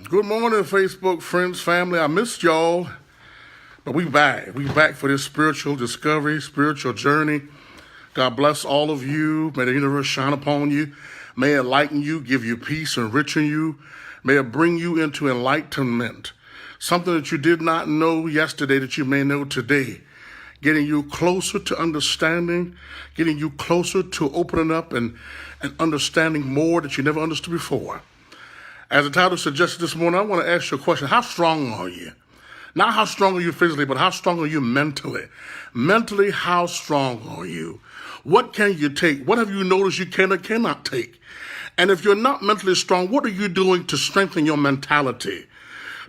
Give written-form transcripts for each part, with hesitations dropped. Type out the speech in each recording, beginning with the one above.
Good morning, Facebook friends, family. I missed y'all, but we back. We back for this spiritual discovery, spiritual journey. God bless all of you. May the universe shine upon you. May it enlighten you, give you peace, enrichen you. May it bring you into enlightenment. Something that you did not know yesterday that you may know today. Getting you closer to understanding, getting you closer to opening up and understanding more that you never understood before. As the title suggested this morning, I want to ask you a question. How strong are you? Not how strong are you physically, but how strong are you mentally? Mentally, how strong are you? What can you take? What have you noticed you can or cannot take? And if you're not mentally strong, what are you doing to strengthen your mentality?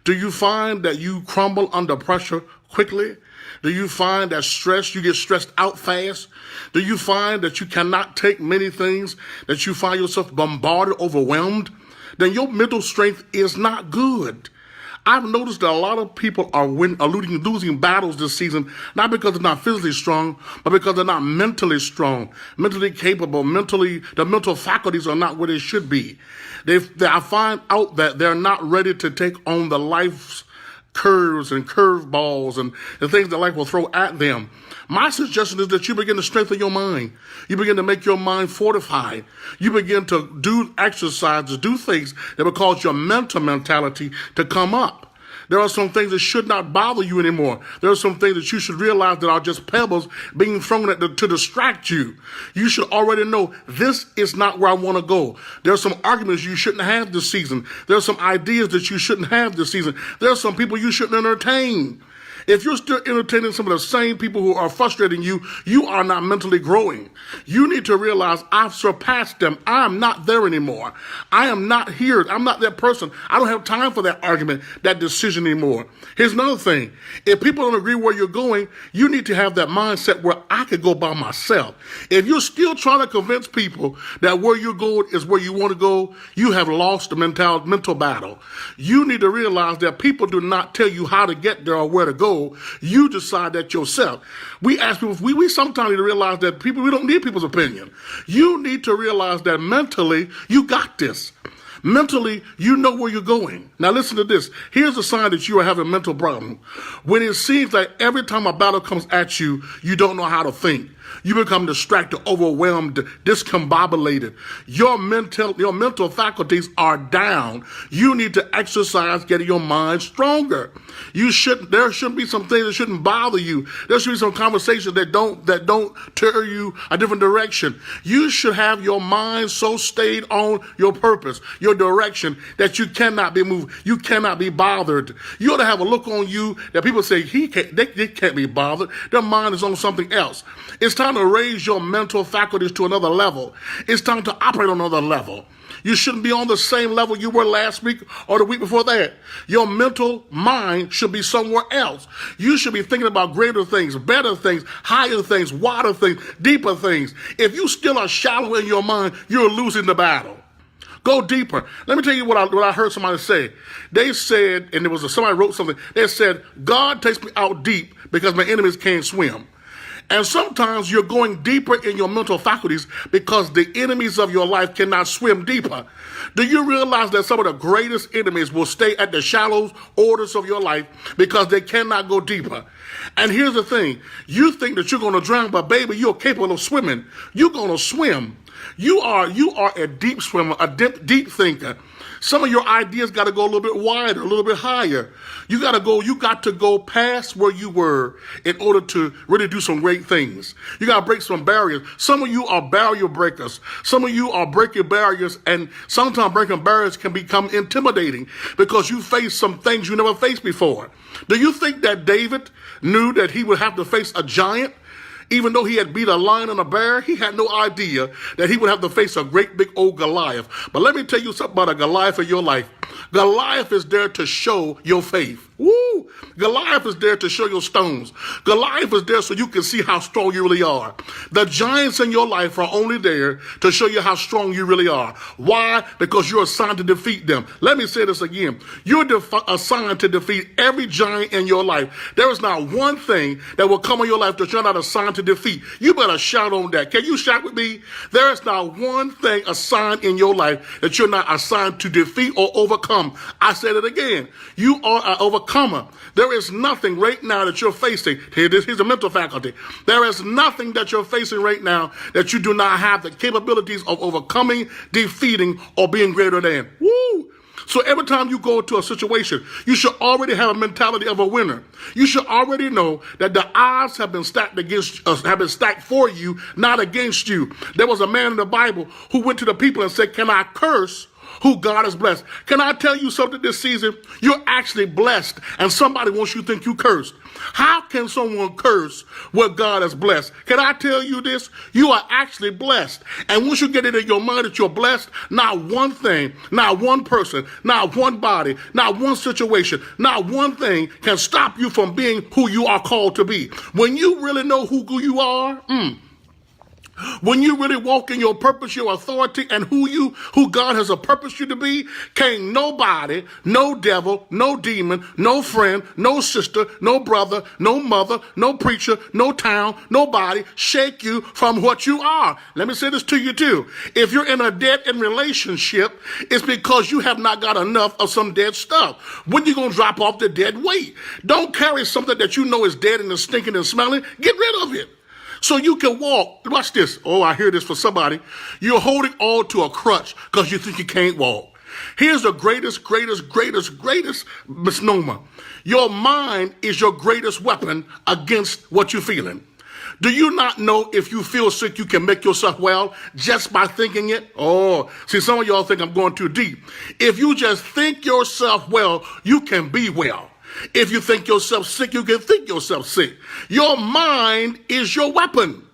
Do you find that you crumble under pressure quickly? Do you find that you get stressed out fast? Do you find that you cannot take many things, that you find yourself bombarded, overwhelmed? Then your mental strength is not good. I've noticed that a lot of people are losing battles this season, not because they're not physically strong, but because they're not mentally strong, mentally capable, the mental faculties are not where they should be. I find out that they're not ready to take on the life's curves and curveballs and the things that life will throw at them. My suggestion is that you begin to strengthen your mind. You begin to make your mind fortified. You begin to do exercises, do things that will cause your mentality to come up. There are some things that should not bother you anymore. There are some things that you should realize that are just pebbles being thrown at to distract you. You should already know this is not where I want to go. There are some arguments you shouldn't have this season. There are some ideas that you shouldn't have this season. There are some people you shouldn't entertain. If you're still entertaining some of the same people who are frustrating you, you are not mentally growing. You need to realize I've surpassed them. I am not there anymore. I am not here. I'm not that person. I don't have time for that argument, that decision anymore. Here's another thing. If people don't agree where you're going, you need to have that mindset where I could go by myself. If you're still trying to convince people that where you're going is where you want to go, you have lost the mental battle. You need to realize that people do not tell you how to get there or where to go. You decide that yourself. We ask people, we sometimes need to realize that we don't need people's opinion. You need to realize that mentally, you got this. Mentally, you know where you're going. Now listen to this. Here's a sign that you are having a mental problem. When it seems like every time a battle comes at you, you don't know how to think. You become distracted, overwhelmed, discombobulated. Your mental faculties are down. You need to exercise getting your mind stronger. There shouldn't be some things that shouldn't bother you. There should be some conversations that don't tear you a different direction. You should have your mind so stayed on your purpose, your direction, that you cannot be moved. You cannot be bothered. You ought to have a look on you that people say they can't be bothered. Their mind is on something else. It's time to raise your mental faculties to another level. It's time to operate on another level. You shouldn't be on the same level you were last week or the week before that. Your mental mind should be somewhere else. You should be thinking about greater things, better things, higher things, wider things, deeper things. If you still are shallow in your mind, you're losing the battle. Go deeper. Let me tell you what I heard somebody say. They said, and somebody wrote something, they said, God takes me out deep because my enemies can't swim. And sometimes you're going deeper in your mental faculties because the enemies of your life cannot swim deeper. Do you realize that some of the greatest enemies will stay at the shallow waters of your life because they cannot go deeper? And here's the thing. You think that you're going to drown, but baby, you're capable of swimming. You're going to swim. You are a deep swimmer, a deep thinker. Some of your ideas got to go a little bit wider, a little bit higher. You got to go past where you were in order to really do some great things. You got to break some barriers. Some of you are barrier breakers. Some of you are breaking barriers, and sometimes breaking barriers can become intimidating because you face some things you never faced before. Do you think that David knew that he would have to face a giant? Even though he had beat a lion and a bear, he had no idea that he would have to face a great big old Goliath. But let me tell you something about a Goliath in your life. Goliath is there to show your faith. Woo! Goliath is there to show your stones. Goliath is there so you can see how strong you really are. The giants in your life are only there to show you how strong you really are. Why? Because you're assigned to defeat them. Let me say this again. You're assigned to defeat every giant in your life. There is not one thing that will come in your life that you're not assigned to defeat. You better shout on that. Can you shout with me? There is not one thing assigned in your life that you're not assigned to defeat or overcome. I said it again. You are an overcomer. There is nothing right now that you're facing. Here's a mental faculty. There is nothing that you're facing right now that you do not have the capabilities of overcoming, defeating, or being greater than. Woo! So every time you go to a situation, you should already have a mentality of a winner. You should already know that the odds have been stacked against us, have been stacked for you, not against you. There was a man in the Bible who went to the people and said, "Can I curse who God has blessed?" Can I tell you something this season? You're actually blessed, and somebody wants you to think you cursed. How can someone curse what God has blessed? Can I tell you this? You are actually blessed. And once you get it in your mind that you're blessed, not one thing, not one person, not one body, not one situation, not one thing can stop you from being who you are called to be. When you really know who you are, when you really walk in your purpose, your authority, and who God has a purpose you to be, can't nobody, no devil, no demon, no friend, no sister, no brother, no mother, no preacher, no town, nobody shake you from what you are. Let me say this to you too. If you're in a dead-end relationship, it's because you have not got enough of some dead stuff. When are you going to drop off the dead weight? Don't carry something that you know is dead and is stinking and smelling. Get rid of it. So you can walk. Watch this. Oh, I hear this for somebody. You're holding on to a crutch because you think you can't walk. Here's the greatest misnomer. Your mind is your greatest weapon against what you're feeling. Do you not know if you feel sick, you can make yourself well just by thinking it? Oh, see, some of y'all think I'm going too deep. If you just think yourself well, you can be well. If you think yourself sick, you can think yourself sick. Your mind is your weapon.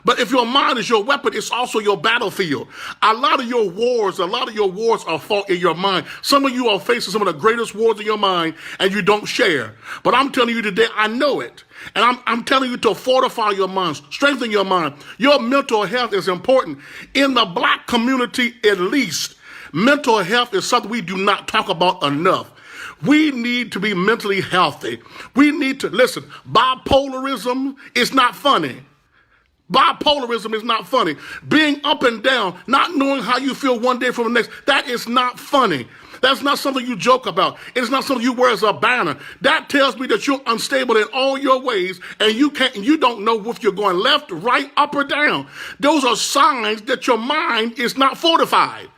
But if your mind is your weapon, it's also your battlefield. A lot of your wars are fought in your mind. Some of you are facing some of the greatest wars in your mind, and you don't share. But I'm telling you today, I know it. And I'm telling you to fortify your mind, strengthen your mind. Your mental health is important. In the black community, at least, mental health is something we do not talk about enough. We need to be mentally healthy. We need to, listen, bipolarism is not funny. Bipolarism is not funny. Being up and down, not knowing how you feel one day from the next, that is not funny. That's not something you joke about. It's not something you wear as a banner. That tells me that you're unstable in all your ways, and you don't know if you're going left, right, up, or down. Those are signs that your mind is not fortified.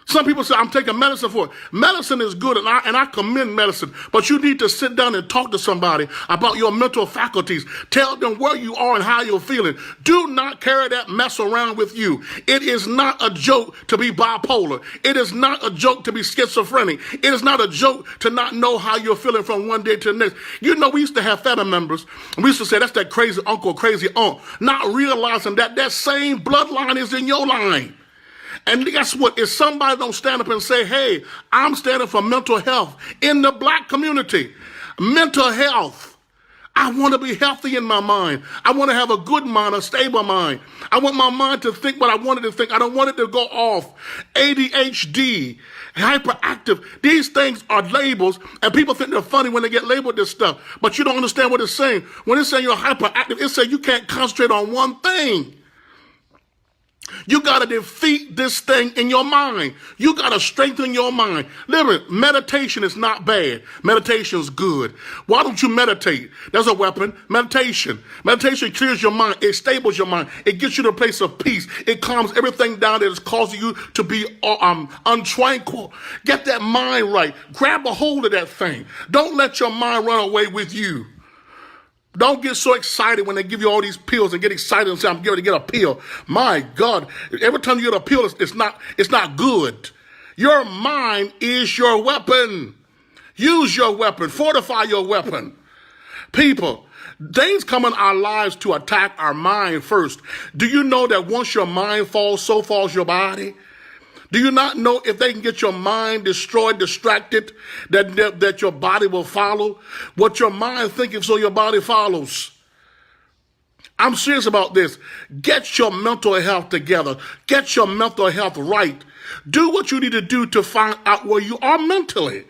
Some people say, I'm taking medicine for it. Medicine is good, and I commend medicine. But you need to sit down and talk to somebody about your mental faculties. Tell them where you are and how you're feeling. Do not carry that mess around with you. It is not a joke to be bipolar. It is not a joke to be schizophrenic. It is not a joke to not know how you're feeling from one day to the next. You know, we used to have family members, and we used to say, that's that crazy uncle, crazy aunt, not realizing that same bloodline is in your line. And guess what? If somebody don't stand up and say, hey, I'm standing for mental health in the black community, mental health. I want to be healthy in my mind. I want to have a good mind, a stable mind. I want my mind to think what I wanted to think. I don't want it to go off. ADHD, hyperactive. These things are labels, and people think they're funny when they get labeled this stuff. But you don't understand what it's saying. When it's saying you're hyperactive, it's saying you can't concentrate on one thing. You got to defeat this thing in your mind. You got to strengthen your mind. Listen, meditation is not bad. Meditation is good. Why don't you meditate? There's a weapon. Meditation. Meditation clears your mind. It stables your mind. It gets you to a place of peace. It calms everything down that is causing you to be untranquil. Get that mind right. Grab a hold of that thing. Don't let your mind run away with you. Don't get so excited when they give you all these pills and get excited and say, I'm going to get a pill. My God, every time you get a pill, it's not good. Your mind is your weapon. Use your weapon. Fortify your weapon. People, things come in our lives to attack our mind first. Do you know that once your mind falls, so falls your body? Do you not know if they can get your mind destroyed, distracted, that your body will follow? What your mind thinking, so your body follows. I'm serious about this. Get your mental health together. Get your mental health right. Do what you need to do to find out where you are mentally.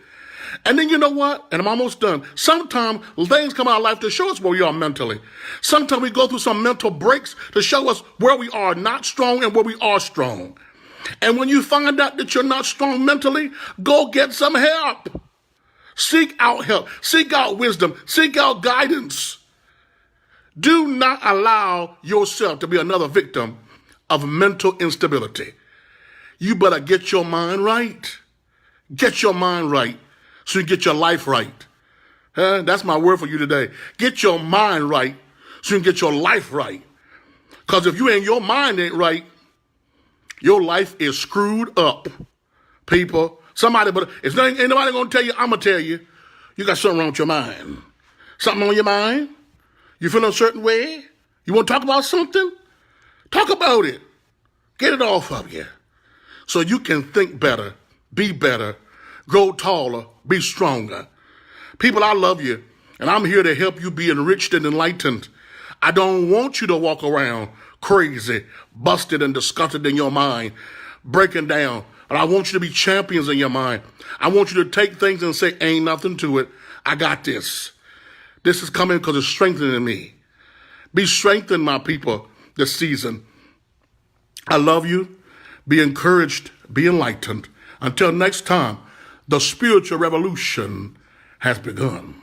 And then you know what? And I'm almost done. Sometimes things come out of life to show us where we are mentally. Sometimes we go through some mental breaks to show us where we are not strong and where we are strong. And when you find out that you're not strong mentally, go get some help. Seek out help. Seek out wisdom. Seek out guidance. Do not allow yourself to be another victim of mental instability. You better get your mind right. Get your mind right so you get your life right. That's my word for you today. Get your mind right so you can get your life right. Because if your mind ain't right, your life is screwed up, people. But if ain't nobody gonna tell you, I'm gonna tell you, you got something wrong with your mind. Something on your mind? You feel a certain way? You want to talk about something? Talk about it. Get it off of you. So you can think better, be better, grow taller, be stronger. People, I love you, and I'm here to help you be enriched and enlightened. I don't want you to walk around crazy, busted and disgusted in your mind, breaking down. But I want you to be champions in your mind. I want you to take things and say, ain't nothing to it. I got this. This is coming because it's strengthening me. Be strengthened, my people, this season. I love you. Be encouraged. Be enlightened. Until next time, the spiritual revolution has begun.